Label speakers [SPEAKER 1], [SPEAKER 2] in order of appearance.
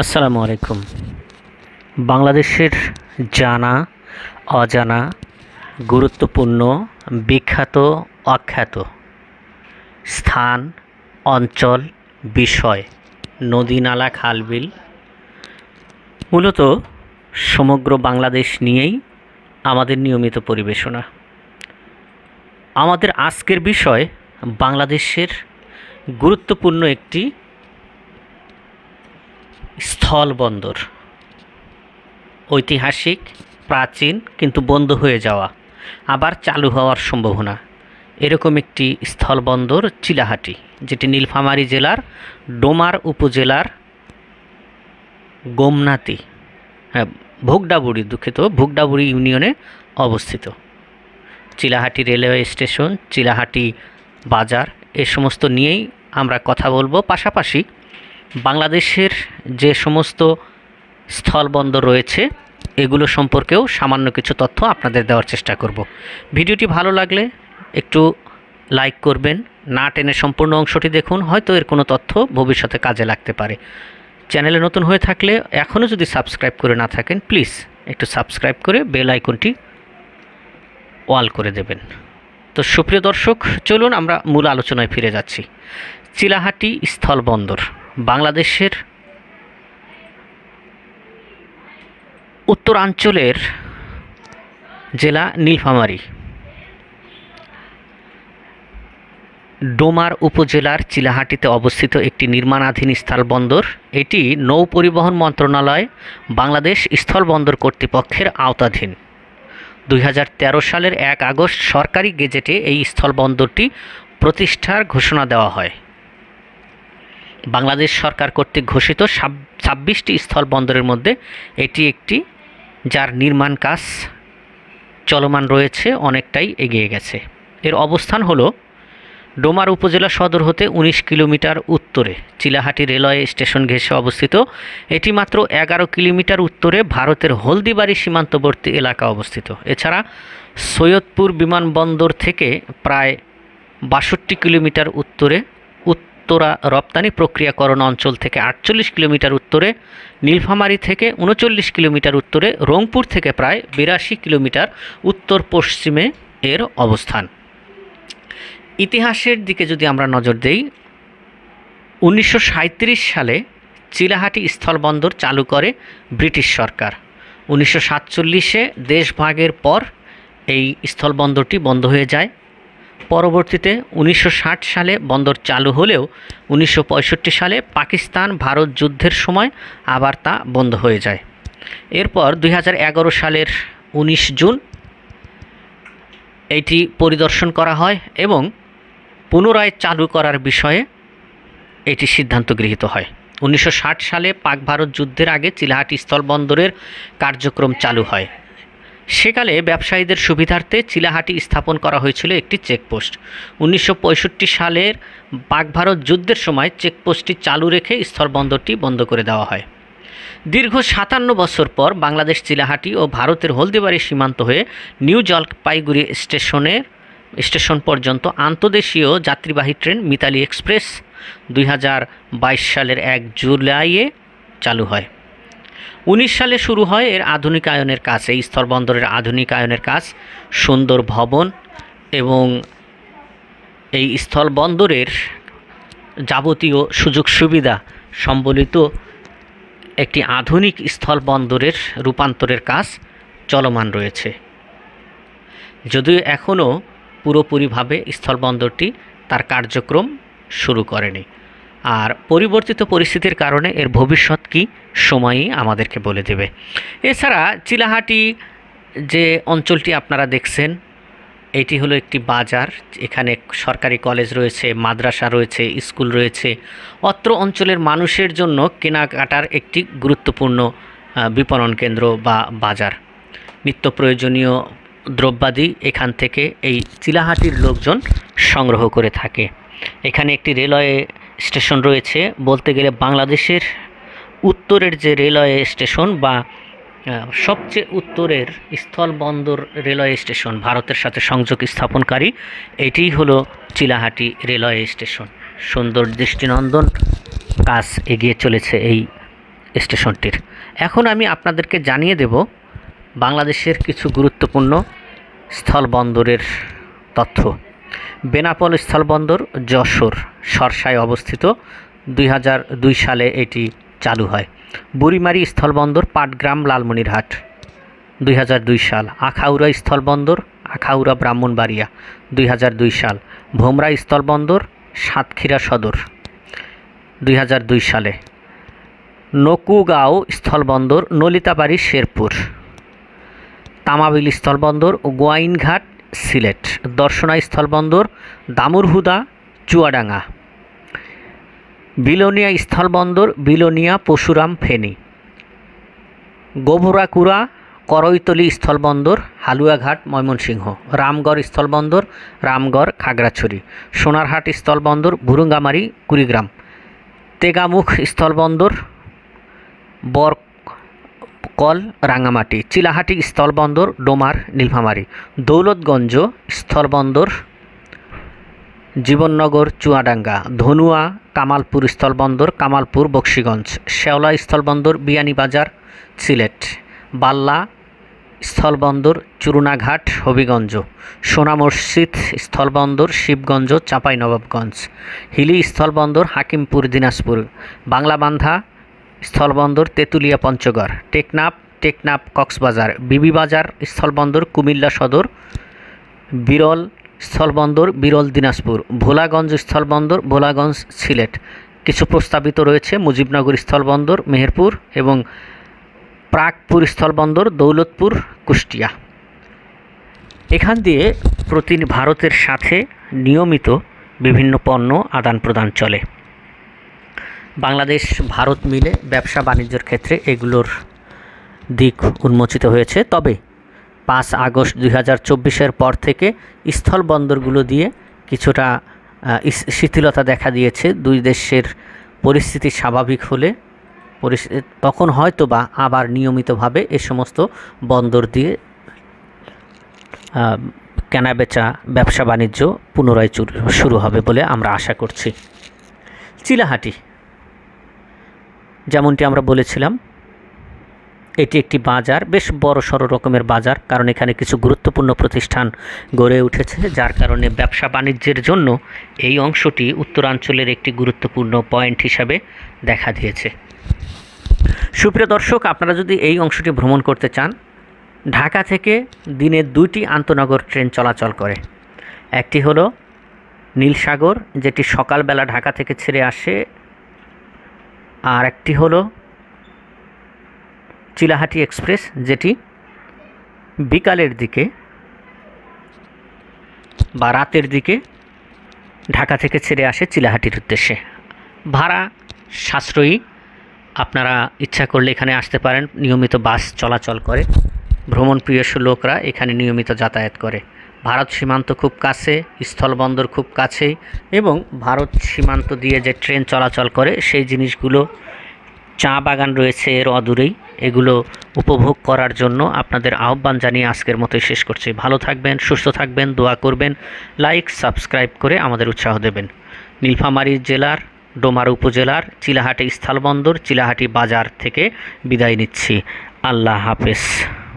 [SPEAKER 1] আসসালামু আলাইকুম। বাংলাদেশের জানা অজানা গুরুত্বপূর্ণ বিখ্যাত অখ্যাত স্থান, অঞ্চল, বিষয়, নদী নালা খালবিল মূলত সমগ্র বাংলাদেশ নিয়েই আমাদের নিয়মিত পরিবেশনা। আমাদের আজকের বিষয় বাংলাদেশের গুরুত্বপূর্ণ একটি স্থলবন্দর, ঐতিহাসিক, প্রাচীন কিন্তু বন্ধ হয়ে যাওয়া, আবার চালু হওয়ার সম্ভাবনা, এরকম একটি স্থলবন্দর চিলাহাটি, যেটি নীলফামারী জেলার ডোমার উপজেলার গোমনাতি ভোগডাবুড়ি ইউনিয়নে অবস্থিত। চিলাহাটি রেলওয়ে স্টেশন, চিলাহাটি বাজার, এ সমস্ত নিয়েই আমরা কথা বলবো। পাশাপাশি বাংলাদেশের যে সমস্ত স্থলবন্দর রয়েছে এগুলো সম্পর্কেও সামান্য কিছু তথ্য আপনাদের দেওয়ার চেষ্টা করব। ভিডিওটি ভালো লাগলে একটু লাইক করবেন, না টেনে সম্পূর্ণ অংশটি দেখুন, হয়তো এর কোনো তথ্য ভবিষ্যতে কাজে লাগতে পারে। চ্যানেলে নতুন হয়ে থাকলে এখনও যদি সাবস্ক্রাইব করে না থাকেন, প্লিজ একটু সাবস্ক্রাইব করে বেল আইকনটি অল করে দেবেন। তো সুপ্রিয় দর্শক, চলুন আমরা মূল আলোচনায় ফিরে যাচ্ছি। চিলাহাটি স্থলবন্দর বাংলাদেশের উত্তরাঞ্চলের জেলা নীলফামারী, ডোমার উপজেলার চিলাহাটিতে অবস্থিত একটি নির্মাণাধীন স্থলবন্দর। এটি নৌ পরিবহন মন্ত্রণালয় বাংলাদেশ স্থলবন্দর কর্তৃপক্ষের আওতাধীন। 2013 সালের 1 আগস্ট সরকারি গেজেটে এই স্থলবন্দরটি প্রতিষ্ঠার ঘোষণা দেওয়া হয়। বাংলাদেশ সরকার কর্তৃক ঘোষিত 26টি স্থলবন্দরের মধ্যে এটি একটি, যার নির্মাণ কাজ চলমান রয়েছে, অনেকটাই এগিয়ে গেছে। এর অবস্থান হলো ডোমার উপজেলা সদর হতে 19 কিলোমিটার উত্তরে চিলাহাটি রেলওয়ে স্টেশন ঘেঁষে অবস্থিত। এটি মাত্র 11 কিলোমিটার উত্তরে ভারতের হলদিবাড়ি সীমান্তবর্তী এলাকা অবস্থিত। এছাড়া সৈয়দপুর বিমানবন্দর থেকে প্রায় 62 কিলোমিটার উত্তরে, উত্তরা রপ্তানি প্রক্রিয়াকরণ অঞ্চল থেকে 48 কিলোমিটার উত্তরে, নীলফামারী থেকে 39 কিলোমিটার উত্তরে, রংপুর থেকে প্রায় 82 কিলোমিটার উত্তর পশ্চিমে এর অবস্থান। ইতিহাসের দিকে যদি আমরা নজর দেই, 1937 সালে চিলাহাটি স্থলবন্দর চালু করে ব্রিটিশ সরকার। 1947-এ দেশভাগের পর এই স্থলবন্দরটি বন্ধ হয়ে যায়। পরবর্তীতে 1960 সালে বন্দর চালু হলেও 1965 সালে পাকিস্তান ভারত যুদ্ধের সময় আবার তা বন্ধ হয়ে যায়। এরপর 2011 সালের 19 জুন এটি পরিদর্শন করা হয় এবং পুনরায় চালু করার বিষয়ে এটি সিদ্ধান্ত গৃহীত হয়। 1960 সালে পাক ভারত যুদ্ধের আগে চিলাহাটি স্থলবন্দরের কার্যক্রম চালু হয়। সেকালে ব্যবসায়ীদের সুবিধার্থে চিলাহাটি স্থাপন করা হয়েছিল একটি চেকপোস্ট। 1965 সালের পাক ভারত যুদ্ধের সময় চেকপোস্টটি চালু রেখে স্থলবন্দরটি বন্ধ করে দেওয়া হয়। দীর্ঘ 57 বছর পর বাংলাদেশ চিলাহাটি ও ভারতের হলদিবাড়ি সীমান্ত হয়ে নিউ জলপাইগুড়ি স্টেশন পর্যন্ত আন্তদেশীয় যাত্রীবাহী ট্রেন মিতালি এক্সপ্রেস 2022 সালের 1 জুলাইয়ে চালু হয়। 19 সালে শুরু হয় এর আধুনিকায়নের কাজ। এই স্থলবন্দরের আধুনিকায়নের কাজ, সুন্দর ভবন এবং এই স্থলবন্দরের যাবতীয় সুযোগ সুবিধা সম্বলিত একটি আধুনিক স্থলবন্দরের রূপান্তরের কাজ চলমান রয়েছে, যদিও এখনও পুরোপুরিভাবে স্থলবন্দরটি তার কার্যক্রম শুরু করেনি। আর পরিবর্তিত পরিস্থিতির কারণে এর ভবিষ্যৎ কি, সময়ই আমাদেরকে বলে দেবে। এছাড়া চিলাহাটি যে অঞ্চলটি আপনারা দেখছেন, এটি হলো একটি বাজার। এখানে সরকারি কলেজ রয়েছে, মাদ্রাসা রয়েছে, স্কুল রয়েছে। অত্র অঞ্চলের মানুষের জন্য কেনাকাটার একটি গুরুত্বপূর্ণ বিপণন কেন্দ্র বা বাজার। নিত্য প্রয়োজনীয় দ্রব্যাদি এখান থেকে এই চিলাহাটির লোকজন সংগ্রহ করে থাকে। এখানে একটি রেলওয়ে স্টেশন রয়েছে। বলতে গেলে বাংলাদেশের উত্তরের যে রেলওয়ে স্টেশন বা সবচেয়ে উত্তরের স্থলবন্দর রেলওয়ে স্টেশন, ভারতের সাথে সংযোগ স্থাপনকারী, এটিই হলো চিলাহাটি রেলওয়ে স্টেশন। সুন্দর দৃষ্টিনন্দন কাজ এগিয়ে চলেছে এই স্টেশনটির। এখন আমি আপনাদেরকে জানিয়ে দেব বাংলাদেশের কিছু গুরুত্বপূর্ণ স্থলবন্দরের তথ্য। বেনাপোল স্থলবন্দর যশোর সরসায় অবস্থিত, 2002 সালে এটি চালু হয়। বুড়িমারি স্থলবন্দর পাটগ্রাম লালমনিরহাট, 2002 সাল। আখাউড়া স্থলবন্দর আখাউড়া ব্রাহ্মণবাড়িয়া, 2002 সাল। ভোমরা স্থলবন্দর সাতক্ষীরা সদর, 2002 সালে। নকুগাঁও স্থলবন্দর নলিতাবাড়ি শেরপুর। তামাবিল স্থলবন্দর গোয়াইনঘাট সিলেট। দর্শনা স্থলবন্দর দামুরহুদা চুয়াডাঙ্গা। বিলোনিয়া স্থলবন্দর বিলোনিয়া পরশুরাম ফেনী। গোবরাকুড়া করইতলি স্থলবন্দর হালুয়াঘাট ময়মনসিংহ। রামগড় স্থলবন্দর রামগড় খাগড়াছড়ি। সোনারহাট স্থলবন্দর ভুরুঙ্গামারি কুড়িগ্রাম। তেগামুখ স্থলবন্দর বরকল রাঙামাটি। চিলাহাটি স্থলবন্দর ডোমার নীলফামারী। দৌলতগঞ্জ স্থলবন্দর জীবননগর চুয়াডাঙ্গা। ধনুয়া কামালপুর স্থলবন্দর কামালপুর বক্সিগঞ্জ। শেওলা স্থলবন্দর বিয়ানীবাজার সিলেট। বাল্লা স্থলবন্দর চুরুনাঘাট হবিগঞ্জ। সোনা মসজিদ স্থলবন্দর শিবগঞ্জ চাঁপাইনবাবগঞ্জ। হিলি স্থলবন্দর হাকিমপুর দিনাজপুর। বাংলাবান্ধা স্থলবন্দর তেঁতুলিয়া পঞ্চগড়। টেকনাফ কক্সবাজার। বিবিবাজার স্থলবন্দর কুমিল্লা সদর। বিরল স্থলবন্দর বিরল দিনাজপুর। ভোলাগঞ্জ স্থলবন্দর ভোলাগঞ্জ সিলেট। কিছু প্রস্তাবিত রয়েছে মুজিবনগর স্থলবন্দর মেহেরপুর এবং প্রাগপুর স্থলবন্দর দৌলতপুর কুষ্টিয়া। এখান দিয়ে ভারতের সাথে নিয়মিত বিভিন্ন পণ্য আদান প্রদান চলে। বাংলাদেশ ভারত মিলে ব্যবসা বাণিজ্যের ক্ষেত্রে এগুলোর দিক উন্মোচিত হয়েছে। তবে 5 আগস্ট 2024-এর পর থেকে স্থলবন্দরগুলো দিয়ে কিছুটা শিথিলতা দেখা দিয়েছে। দুই দেশের পরিস্থিতি স্বাভাবিক হলে তখন হয়তো বা আবার নিয়মিতভাবে এ সমস্ত বন্দর দিয়ে কেনাবেচা ব্যবসা বাণিজ্য পুনরায় শুরু হবে বলে আমরা আশা করছি। চিলাহাটি, যেমনটি আমরা বলেছিলাম, এটি একটি বাজার, বেশ বড়সড় রকমের বাজার, কারণ এখানে কিছু গুরুত্বপূর্ণ প্রতিষ্ঠান গড়ে উঠেছে, যার কারণে ব্যবসা বাণিজ্যের জন্য এই অংশটি উত্তরাঞ্চলের একটি গুরুত্বপূর্ণ পয়েন্ট হিসাবে দেখা দিয়েছে। সুপ্রিয় দর্শক, আপনারা যদি এই অংশটি ভ্রমণ করতে চান, ঢাকা থেকে দিনে 2টি আন্তনগর ট্রেন চলাচল করে। একটি হলো নীলসাগর, যেটি সকালবেলা ঢাকা থেকে ছেড়ে আসে, আর একটি হলো চিলাহাটি এক্সপ্রেস, যেটি বিকালের দিকে বা রাতের দিকে ঢাকা থেকে ছেড়ে আসে চিলাহাটির উদ্দেশ্যে। ভাড়া সাশ্রয়ী, আপনারা ইচ্ছা করলে এখানে আসতে পারেন। নিয়মিত বাস চলাচল করে, ভ্রমণপ্রিয় লোকরা এখানে নিয়মিত যাতায়াত করে। ভারত সীমান্ত খুব কাছে, স্থলবন্দর খুব কাছেই, এবং ভারত সীমান্ত দিয়ে যে ট্রেন চলাচল করে সেই জিনিসগুলো, চা বাগান রয়েছে এর অদূরেই, এগুলো উপভোগ করার জন্য আপনাদের আহ্বান জানিয়ে আজকের মতোই শেষ করছি। ভালো থাকবেন, সুস্থ থাকবেন, দোয়া করবেন, লাইক সাবস্ক্রাইব করে আমাদের উৎসাহ দেবেন। নীলফামারী জেলার ডোমার উপজেলার চিলাহাটি স্থলবন্দর চিলাহাটি বাজার থেকে বিদায় নিচ্ছি। আল্লাহ হাফেজ।